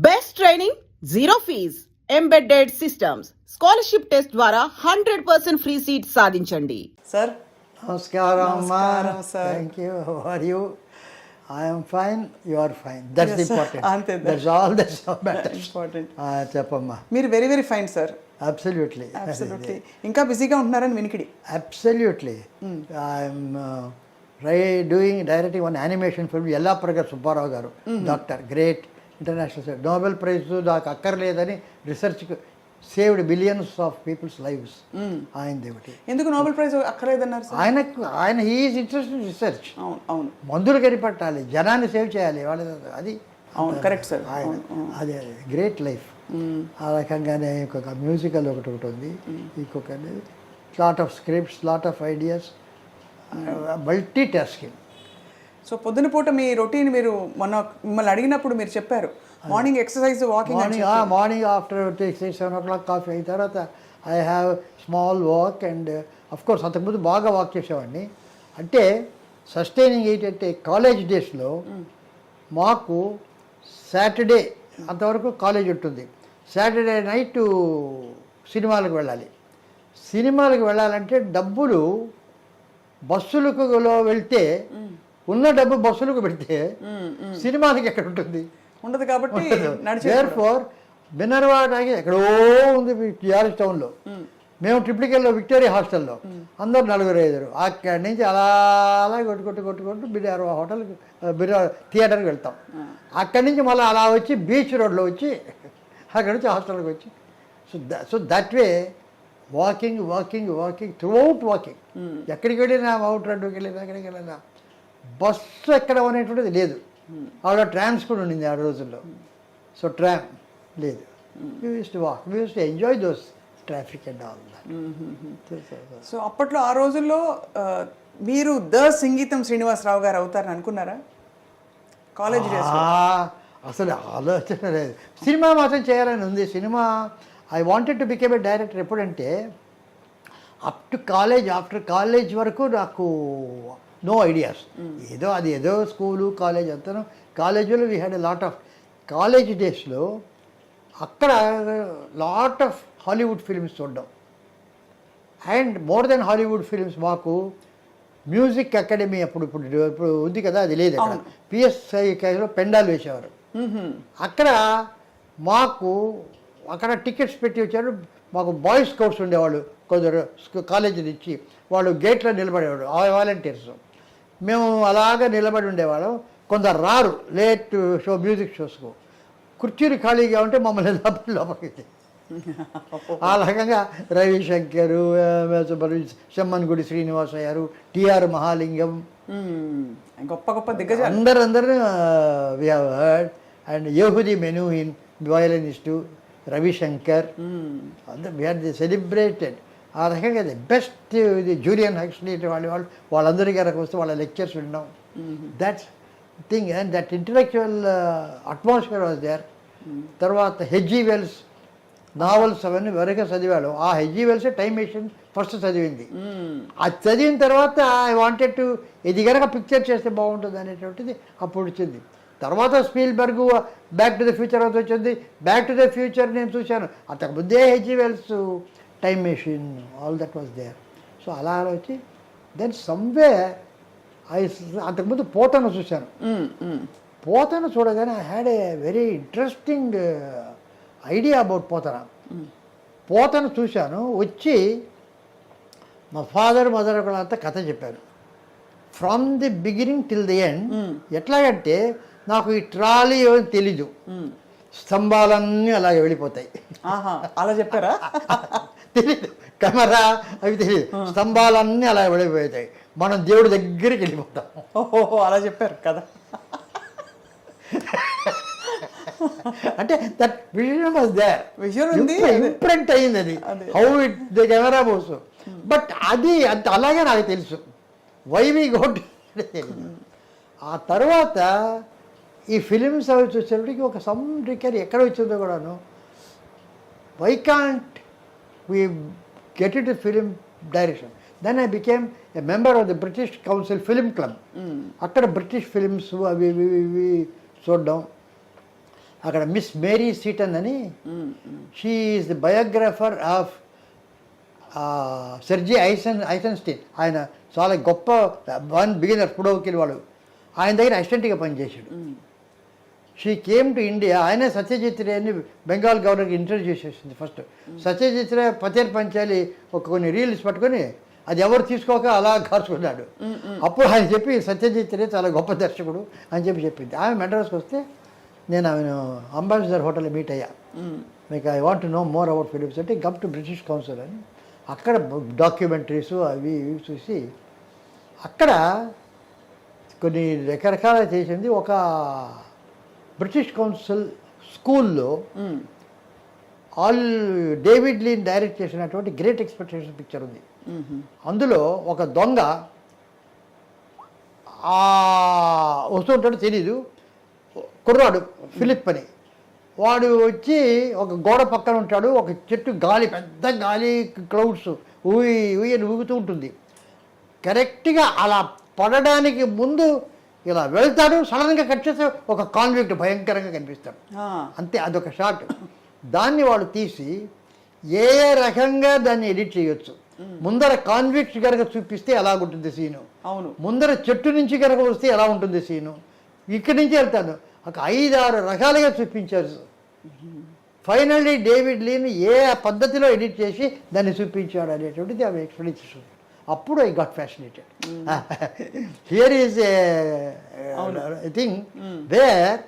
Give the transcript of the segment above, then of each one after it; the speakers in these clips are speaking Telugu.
Best training, zero fees, embedded systems, scholarship test ద్వారా 100% ఫ్రీ సీట్ సాధించండి. సార్ నమస్కారం అమ్మా. Sir. Thank you. How are you? I'm fine, you are fine. That's important. అంతే. That's all that's matters. Important. చెప్పమ్మా. మీరు very very fine sir. Absolutely. ఇంకా బిజీగా ఉంటున్నారని వినికిడి. Absolutely. I'm doing directing one animation film. Yellapragada Subbarao garu, doctor, great international Nobel prize నాకు అక్కర్లేదని రీసెర్చ్కి saved billions of peoples lives. ఆయన దేవుటి. ఎందుకు నోబెల్ ప్రైజ్ అక్కర్లేదన్నారు సార్? ఆయన హీఈస్ ఇంట్రెస్ట్ ఇన్ రీసెర్చ్. అవును అవును. మందులు కనిపెట్టాలి, జనాన్ని సేవ్ చేయాలి, వాళ్ళ అది. అవును, కరెక్ట్ సార్. అది గ్రేట్ లైఫ్. ఆ రకంగానే ఇంకొక మ్యూజికల్ ఒకటి ఉంది, ఇంకొకటి lot of scripts, lot of ideas, multi tasking. So పొద్దున పూట మీ రొటీన్ మీరు మిమ్మల్ని అడిగినప్పుడు మీరు చెప్పారు morning exercise, walking. Morning after 6-7 o'clock coffee అయిన తర్వాత I have small walk. And of course అంతకుముందు బాగా వాక్ చేసేవాడిని. అంటే సస్టైనింగ్ ఏంటంటే కాలేజ్ డేస్లో మాకు సాటర్డే అంతవరకు కాలేజ్ ఉంటుంది. సాటర్డే నైట్ సినిమాలకు వెళ్ళాలి. సినిమాలకు వెళ్ళాలంటే డబ్బులు బస్సులకు వెళ్తే ఉన్న డబ్బు బస్సులకు పెడితే సినిమాలకి ఎక్కడ ఉంటుంది? ఉండదు. కాబట్టి దేర్ఫోర్ మినర్వా టాకీస్ ఎక్కడో ఉంది టిఆర్ఎస్ టౌన్లో. మేము ట్రిప్లికెల్లో విక్టోరియా హాస్టల్లో అందరూ 4-5. అక్కడి నుంచి అలా కొట్టుకుంటూ బిర్యానీ హోటల్కి థియేటర్కి వెళ్తాం. అక్కడి నుంచి మళ్ళీ అలా వచ్చి బీచ్ రోడ్లో వచ్చి అక్కడి నుంచి హాస్టల్కి వచ్చి so that way walking throughout walking. ఎక్కడికి వెళ్ళినా అవుట్ రోడ్డుకి వెళ్ళినా ఎక్కడికి వెళ్ళినా బస్సు ఎక్కడ అనేటువంటిది లేదు. ఆవిడ ట్రామ్స్ కూడా ఉండింది ఆ రోజుల్లో. సో ట్రామ్ లేదు. We use to walk, we use to enjoy those traffic and all that. So అప్పట్లో ఆ రోజుల్లో మీరు సంగీతం శ్రీనివాసరావు గారు అవుతారని అనుకున్నారా కాలేజ్ డేస్? అసలు ఆలోచన లేదు. సినిమా మాత్రం చేయాలని ఉంది. Cinema I wanted to become a director. ఎప్పుడంటే up to college, after college వరకు నాకు నో ఐడియాస్. ఏదో స్కూలు కాలేజ్ అంతా. కాలేజీలో we had a lot of college డేస్లో అక్కడ లాట్ ఆఫ్ హాలీవుడ్ ఫిల్మ్స్ చూడడం. And more than Hollywood films మాకు మ్యూజిక్ అకాడమీ ఇప్పుడు ఉంది కదా, అది లేదు అక్కడ. పిఎస్ఐ కేసులో పెండాలు వేసేవారు. అక్కడ మాకు అక్కడ టికెట్స్ పెట్టి వచ్చారు. మాకు బాయ్స్ స్కౌట్స్ ఉండేవాళ్ళు కొందరు కాలేజీ నుంచి. వాళ్ళు గేట్లో నిలబడేవాడు, వాలంటీర్స్. మేము అలాగా నిలబడి ఉండేవాళ్ళం. కొందరు రారు లేట్ షో మ్యూజిక్ షోస్కు. కుర్చీలు ఖాళీగా ఉంటే మమ్మల్ని లోపలికి. ఆ రకంగా రవిశంకర్, సెమ్మన్గుడి శ్రీనివాస గారు, టిఆర్ మహాలింగం, గొప్ప గొప్ప దిగ్గజాలు అందరూ we have heard. And యహూది మెనూహిన్ వయలినిస్టు, Ravishankar, అందరూ వి ఆర్ ది సెలబ్రేటెడ్. ఆ రకంగా బెస్ట్ ఇది జూలియన్ హక్స్లీ వాళ్ళందరి గారికి వస్తే వాళ్ళ లెక్చర్స్ విన్నాం. That's thing. And that intellectual atmosphere was there. తర్వాత హెచ్జీ వెల్స్ నావల్స్ అవన్నీ వరకే చదివాడు. ఆ హెచ్జీ వెల్సే టైమ్ మెషిన్ ఫస్ట్ చదివింది. అది చదివిన తర్వాత ఐ వాంటెడ్ టు ఇది కనుక పిక్చర్ చేస్తే బాగుంటుంది అనేటువంటిది అప్పుడు వచ్చింది. తర్వాత Spielberg back to the future అది వచ్చింది. బ్యాక్ టు ద ఫ్యూచర్ నేను చూశాను. అంతకుముందే H G Wells time machine, all that was there. So అలా వచ్చి దెన్ సమ్వే అంతకుముందు పోతను చూశాను. పోతను చూడగానే I had a very interesting idea about Potana. పోతను చూశాను. వచ్చి మా ఫాదర్ మదర్ అంతా కథ చెప్పాను from the beginning till the end. ఎట్లాగంటే నాకు ఈ ట్రాలీ ఏమని తెలీదు, స్తంభాలన్నీ అలాగే వెళ్ళిపోతాయి. అలా చెప్పారా? తెలీదు, కెమెరా అవి తెలియదు, స్తంభాలన్నీ అలా వెళ్ళిపోతాయి, మనం దేవుడి దగ్గరికి వెళ్ళిపోతాం. ఓహో, అలా చెప్పారు కదా. అంటే that vision was there. Vision ఉంది, ఇంప్రింట్ అయింది అది, how it the camera moves. But అది అలాగే నాకు తెలుసు. Why we got. ఆ తర్వాత ఈ ఫిలిమ్స్ అవి చూసేప్పటికి ఒక సమ్ రికర్ ఎక్కడ వచ్చిందో కూడాను, why can't we get into film direction. Then I became a member of the British Council Film Club. అక్కడ బ్రిటిష్ ఫిలిమ్స్ అవి చూడడం. అక్కడ మిస్ మేరీ సీటన్ అని, she is the biographer of Sergei Eisenstein. ఆయన చాలా గొప్ప బిగినర్ పుడోకిల్ వాడు. ఆయన దగ్గర అసిస్టెంట్గా పనిచేశాడు. She came to India. ఆయనే సత్యజిత్ రేని బెంగాల్ గవర్నర్కి ఇంట్రడ్యూస్ చేసింది ఫస్ట్. సత్యజిత్ రే పతేర్ పంచాలి కొన్ని రీల్స్ పట్టుకొని అది ఎవరు తీసుకోక అలా కార్చుకున్నాడు. అప్పుడు ఆయన చెప్పి సత్యజిత్ రే చాలా గొప్ప దర్శకుడు అని చెప్పింది. ఆమె మెడ్రాస్కి వస్తే నేను ఆమెను అంబాసిడర్ హోటల్లో మీట్ అయ్యా. మీకు I want to know more about films అంటే కమ్ టు బ్రిటిష్ కౌన్సిల్ అని. అక్కడ డాక్యుమెంటరీస్ అవి ఇవి చూసి అక్కడ కొన్ని రకరకాల చేసింది. ఒక బ్రిటిష్ కౌన్సిల్ స్కూల్లో డేవిడ్ లీన్ డైరెక్ట్ చేసినటువంటి గ్రేట్ ఎక్స్పెక్టేషన్ పిక్చర్ ఉంది. అందులో ఒక దొంగ వస్తుంటాడు, తెలీదు, కుర్రాడు ఫిలిప్ అని. వాడు వచ్చి ఒక గోడ పక్కన ఉంటాడు. ఒక చెట్టు గాలి, పెద్ద గాలి, క్లౌడ్స్ ఊగుతూ ఉంటుంది. కరెక్ట్గా అలా పడడానికి ముందు ఇలా వెళ్తాడు, సడన్గా కట్ చేస్తే ఒక కాన్విక్ట్ భయంకరంగా కనిపిస్తాడు. అంతే, అదొక షాట్. దాన్ని వాడు తీసి ఏ రకంగా దాన్ని ఎడిట్ చేయొచ్చు. ముందర కాన్విక్ట్ కనుక చూపిస్తే ఎలా ఉంటుంది సీను, అవును, ముందర చెట్టు నుంచి కనుక వస్తే ఎలా ఉంటుంది సీను, ఇక్కడి నుంచి వెళ్తాను, ఒక 5-6 రకాలుగా చూపించారు. ఫైనల్లీ డేవిడ్ లీన్ ఏ పద్ధతిలో ఎడిట్ చేసి దాన్ని చూపించాడు అనేటువంటిది ఆమె ఎక్స్ప్లెనేషన్. అప్పుడు I got fascinated. Here is a thing where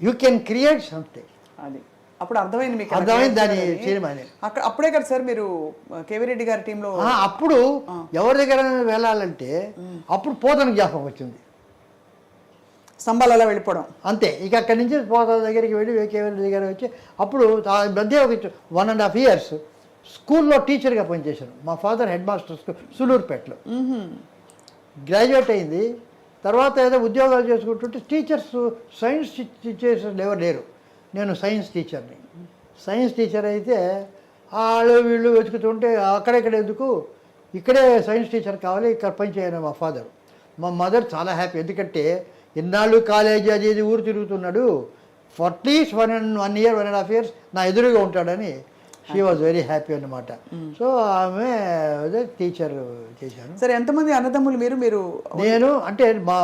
you can create something. అది అప్పుడు అర్థమైంది మీకు, అర్థమైంది దాని సినిమా. అక్కడ అప్పుడే కదా సార్ మీరు కేవీ రెడ్డి గారి టీంలో? అప్పుడు ఎవరి దగ్గర వెళ్ళాలంటే అప్పుడు పోతన జ్ఞాపకం వచ్చింది, స్తంభాలలో వెళ్ళిపోవడం అంతే. ఇక అక్కడి నుంచి పోతన దగ్గరికి వెళ్ళి కేవీ రెడ్డి దగ్గర వచ్చి అప్పుడు మధ్య ఒక 1.5 years స్కూల్లో టీచర్గా పనిచేశాను. మా ఫాదర్ హెడ్ మాస్టర్ సులూరుపేటలో. గ్రాడ్యుయేట్ అయింది తర్వాత ఏదో ఉద్యోగాలు చేసుకుంటుంటే టీచర్స్, సైన్స్ టీచర్స్ ఎవరు లేరు. నేను సైన్స్ టీచర్ని. సైన్స్ టీచర్ అయితే వాళ్ళు వీళ్ళు వెతుకుతుంటే అక్కడెక్కడ ఎందుకు, ఇక్కడే సైన్స్ టీచర్ కావాలి, ఇక్కడ పని చేయను మా ఫాదర్. మా మదర్ చాలా హ్యాపీ, ఎందుకంటే ఇన్నాళ్ళు కాలేజీ అది ఇది ఊరు తిరుగుతున్నాడు, అట్లీస్ట్ 1 year 1.5 years నా ఎదురుగా ఉంటాడని షీ వాజ్ వెరీ హ్యాపీ అన్నమాట. సో ఆమె టీచర్ చేశాను. సరే, ఎంతమంది అన్నదమ్ములు మీరు? నేను అంటే మా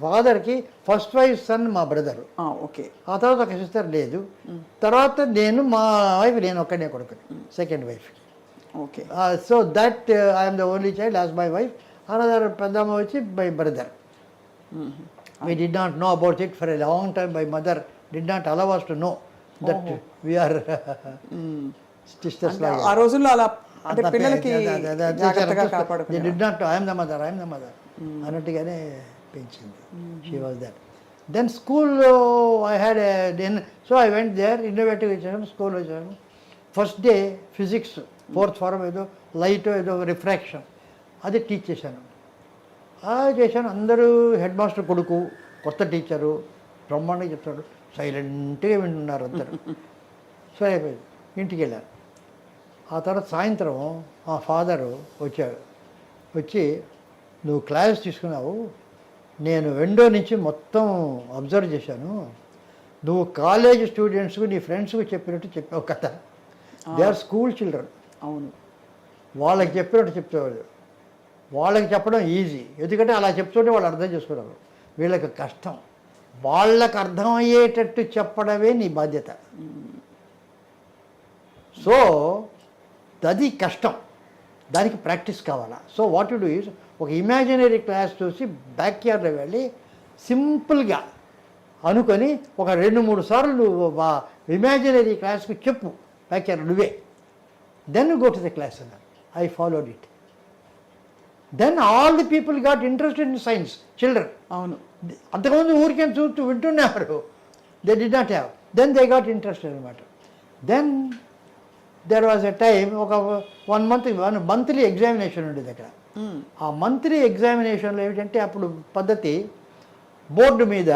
ఫాదర్కి ఫస్ట్ వైఫ్ సన్ మా బ్రదరు. ఓకే. ఆ తర్వాత ఒక సిస్టర్ లేదు. తర్వాత నేను, మా వైఫ్, నేను ఒక్కనే కొడుకు, second wife. Okay. So that I'm the only child as my wife. Another పెద్దమ్మ వచ్చి my brother. We did not know about it for a long time. My mother did not allow us to know that we are sisters. ఆ రోజుల్లో అలా అంటే పిల్లలకి జాగ్రత్తగా కాపాడుకునే. They did not know, I am the mother అన్నట్టుగానే పెంచింది. She was that. Then school I had so I went there, innovative school వచ్చాను. First day physics 4th form ఏదో లైట్ ఏదో రిఫ్రాక్షన్ అది టీచ్ చేశాను. చేశాను. అందరూ హెడ్ మాస్టర్ కొడుకు, కొత్త టీచరు, బ్రహ్మాండంగా చెప్తాడు, సైలెంట్గా వింటున్నారు అందరు. సరే అయిపోయింది, ఇంటికి వెళ్ళాను. ఆ తర్వాత సాయంత్రం మా ఫాదరు వచ్చాడు. వచ్చి, నువ్వు క్లాస్ తీసుకున్నావు, నేను విండో నుంచి మొత్తం అబ్జర్వ్ చేశాను, నువ్వు కాలేజ్ స్టూడెంట్స్కు నీ ఫ్రెండ్స్కు చెప్పినట్టు చెప్పావు కదా. They are school children. అవును, వాళ్ళకి చెప్పినట్టు చెప్పేవాళ్ళు. వాళ్ళకి చెప్పడం ఈజీ, ఎందుకంటే అలా చెప్తుంటే వాళ్ళు అర్థం చేసుకున్నారు. వీళ్ళకి కష్టం, వాళ్ళకి అర్థమయ్యేటట్టు చెప్పడమే నీ బాధ్యత. సో అది కష్టం, దానికి ప్రాక్టీస్ కావాలా. So what you do is, ఒక ఇమాజినరీ క్లాస్ చూసి బ్యాక్ యార్డ్లో వెళ్ళి సింపుల్గా అనుకొని ఒక 2-3 సార్లు నువ్వు ఇమాజినరీ క్లాస్కి చెప్పు బ్యాక్ యార్డ్ నువ్వే. Then go to the class అన్నారు. I followed it. Then all the people got interested in science, children. అవును, అంతకుముందు ఊరికే చూస్తూ వింటున్నారు, they did not have. Then they got interested అనమాట. Then there was a time, ఒక 1 month మంత్లీ ఎగ్జామినేషన్ ఉండేది అక్కడ. ఆ మంత్లీ ఎగ్జామినేషన్లో ఏమిటంటే అప్పుడు పద్ధతి, బోర్డు మీద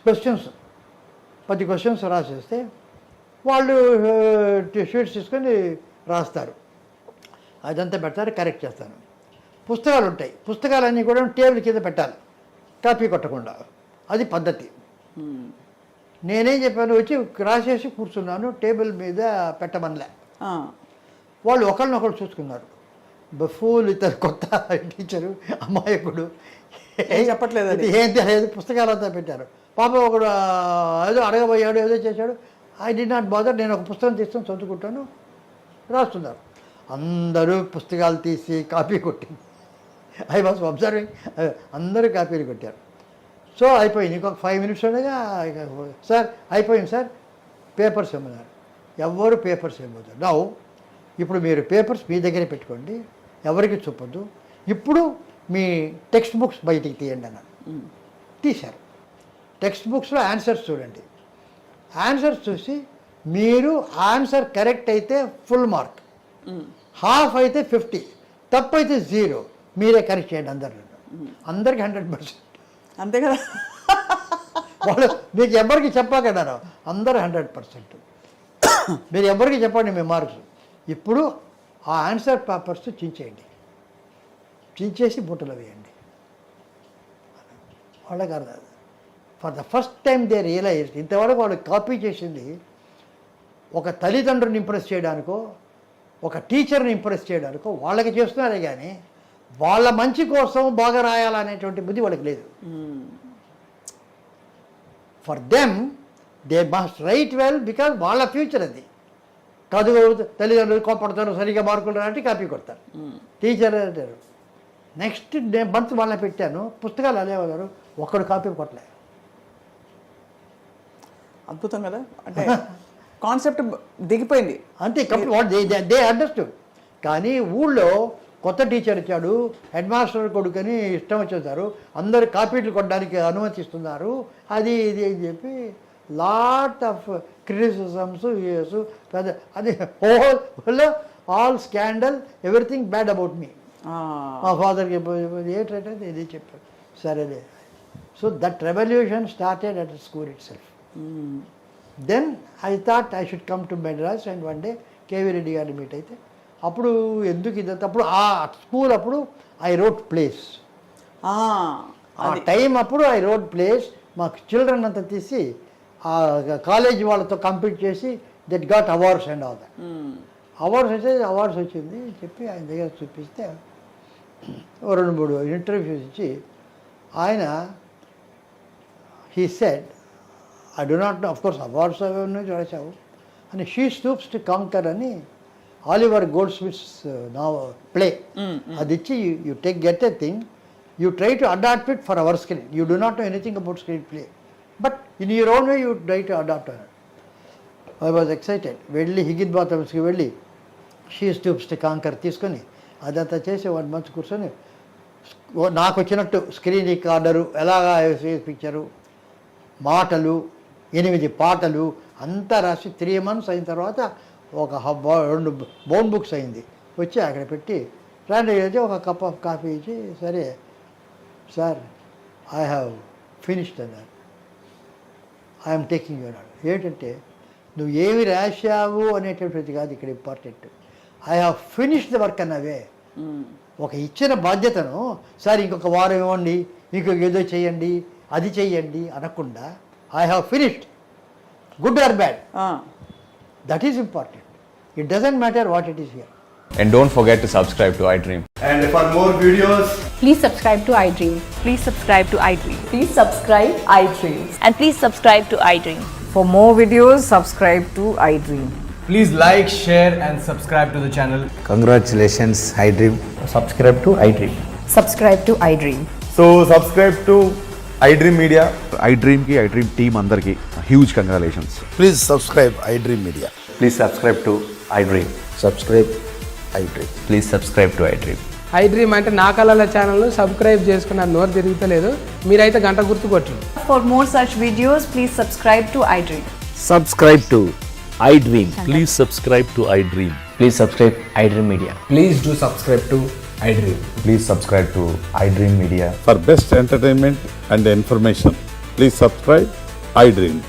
క్వశ్చన్స్ 10 questions రాసేస్తే వాళ్ళు షీట్స్ తీసుకొని రాస్తారు, అదంతా పెడతారు, కరెక్ట్ చేస్తాను. పుస్తకాలు ఉంటాయి, పుస్తకాలన్నీ కూడా టేబుల్ కింద పెట్టాలి కాపీ కొట్టకుండా, అది పద్ధతి. నేనేం చెప్పాను, వచ్చి రాసేసి కూర్చున్నాను, టేబుల్ మీద పెట్టమనిలే. ఆ, వాళ్ళు ఒకరినొకరు చూసుకున్నారు. బఫూల్ ఇతను కొత్త టీచరు, అమాయకుడు, ఏం చెప్పట్లేదని. ఏం తెలియదు, పుస్తకాలంతా పెట్టారు. పాప ఒకడు ఏదో అడగబోయాడు, ఏదో చేశాడు. ఐ డి నాట్ బాదర్, నేను ఒక పుస్తకం తీసుకొని చదువుకుంటాను, రాస్తున్నారు. అందరూ పుస్తకాలు తీసి కాపీ కొట్టింది. ఐ వాస్ అబ్జర్వింగ్, అందరూ కాపీలు కొట్టారు. సో అయిపోయింది. ఇంకొక 5 minutes ఉండగా సార్ అయిపోయింది సార్, పేపర్స్ ఇమ్మన్నారు. ఎవరు పేపర్స్ ఇవ్వద్దు. నా ఇప్పుడు మీరు పేపర్స్ మీ దగ్గరే పెట్టుకోండి, ఎవరికి చూపొద్దు. ఇప్పుడు మీ టెక్స్ట్ బుక్స్ బయటికి తీయండి అన్నారు. తీశారు. టెక్స్ట్ బుక్స్లో ఆన్సర్స్ చూడండి. ఆన్సర్స్ చూసి మీరు ఆన్సర్ కరెక్ట్ అయితే ఫుల్ మార్క్, హాఫ్ అయితే 50, తప్పు అయితే 0. మీరే కరెక్ట్ చేయండి అందరికి 100%. అంతే కదా. వాళ్ళు మీకు ఎవరికి చెప్పకన్నారు, అందరూ 100%. మీరు ఎవరికి చెప్పండి మీ మార్క్స్. ఇప్పుడు ఆ ఆన్సర్ పేపర్స్ చించేయండి, చించేసి బుట్టలో వేయండి. వాళ్ళకి అర్థం. For the first time they realise, ఇంతవరకు వాళ్ళు కాపీ చేసింది ఒక తల్లిదండ్రుని ఇంప్రెస్ చేయడానికో, ఒక టీచర్ని ఇంప్రెస్ చేయడానికో వాళ్ళకి చేస్తున్నారే కానీ వాళ్ళ మంచి కోసం బాగా రాయాలనేటువంటి బుద్ధి వాళ్ళకి లేదు. For them they must right well, because వాళ్ళ ఫ్యూచర్ అది కాదు. తల్లిదండ్రులు కోపడతారు, సరిగా మార్కులు రాంటి కాపీ కొడతారు. టీచర్ అంటారు. నెక్స్ట్ మంత్ వాళ్ళని పెట్టాను, పుస్తకాలు అనేవారు, ఒక్కడు కాపీ కొట్టలే. అద్భుతం కదా. అంటే కాన్సెప్ట్ దిగిపోయింది అంతే. They understood. కానీ ఊళ్ళో కొత్త టీచర్ ఇచ్చాడు, హెడ్ మాస్టర్ కొడుకని ఇష్టం వచ్చేసారు, అందరు కాపీలు కొట్టడానికి అనుమతిస్తున్నారు, అది ఇది అని చెప్పి లాట్ ఆఫ్ క్రిటిసిజమ్స్ పెద్ద అది all scandal, everything bad about me. మా ఫాదర్కి ఏంటంటే ఇది చెప్పారు. సరేలే. So that revolution started at school itself. Then I thought I should come to Madras and one day KV Reddy గారిని మీట్ అయితే, అప్పుడు ఎందుకు ఇదంతా, అప్పుడు ఆ స్కూల్ అప్పుడు ఐ రోట్ ప్లేస్. ఆ టైం అప్పుడు ఐ రోట్ ప్లేస్. మాకు చిల్డ్రన్ అంతా తీసి ఆ కాలేజీ వాళ్ళతో కంపీట్ చేసి that got awards and all that. Awards వచ్చింది చెప్పి ఆయన దగ్గర చూపిస్తే 2-3 ఇంటర్వ్యూస్ ఇచ్చి ఆయన he said, I do not know, of course awards అవన్నీ చూసావు అని, షీ స్టూప్స్ టు కాంకర్ అని ఆలివర్ గోల్డ్ స్మిత్స్ నా ప్లే అది ఇచ్చి, you get a thing, you try to adapt it for our screen, you do not know anything about screen play, but in your own way you try to adapt అన్నారు. I was excited. వెళ్ళి హిగిత్ బాతమ్స్కి వెళ్ళి షీ స్టూప్స్ టు కాంకర్ తీసుకొని అదంతా చేసి 1 month కూర్చొని నాకు వచ్చినట్టు స్క్రీన్ రికార్డరు ఎలాగా పిక్చరు, మాటలు, 8 పాటలు అంతా రాసి 3 months అయిన తర్వాత ఒక 2 బౌండ్ బుక్స్ అయింది. వచ్చి అక్కడ పెట్టి రండి అయితే ఒక కప్ ఆఫ్ కాఫీ ఇచ్చి, సరే సార్ ఐ హ్యావ్ ఫినిష్డ్ అన్నారు. ఐఎమ్ టేకింగ్ యూ అన్నాడు. ఏంటంటే నువ్వు ఏమి రాశావు అనేటటువంటిది కాదు ఇక్కడ important, I have finished the work అన్నవే. ఒక ఇచ్చిన బాధ్యతను సార్ ఇంకొక వారం ఇవ్వండి, ఇంకొక ఏదో చేయండి, అది చెయ్యండి అనకుండా I have finished, good or bad, that is important. It doesn't matter what it is here. And don't forget to subscribe to iDream. And for more videos, Please subscribe to iDream. Please subscribe to iDream. Please subscribe iDream. And please subscribe to iDream. For more videos, subscribe to iDream. please like, share and subscribe to the channel. Congratulations, iDream. Subscribe to iDream. Subscribe to iDream. So subscribe to iDream Media. iDream ki iDream team andarki huge congratulations. Please subscribe iDream Media. Please subscribe to iDream. Subscribe iDream. Please subscribe to iDream. iDream అంటే నా కళల ఛానల్ సబ్స్క్రైబ్ చేసుకున్న నోరు తిరుగుతలేదు, మీరైతే గంట గుర్తు కొట్టండి. For more such videos, please subscribe to iDream. Subscribe to iDream. Please subscribe to iDream. Please subscribe iDream Media. Please do subscribe to iDream. Please subscribe to iDream Media. For best entertainment and information, please subscribe iDream.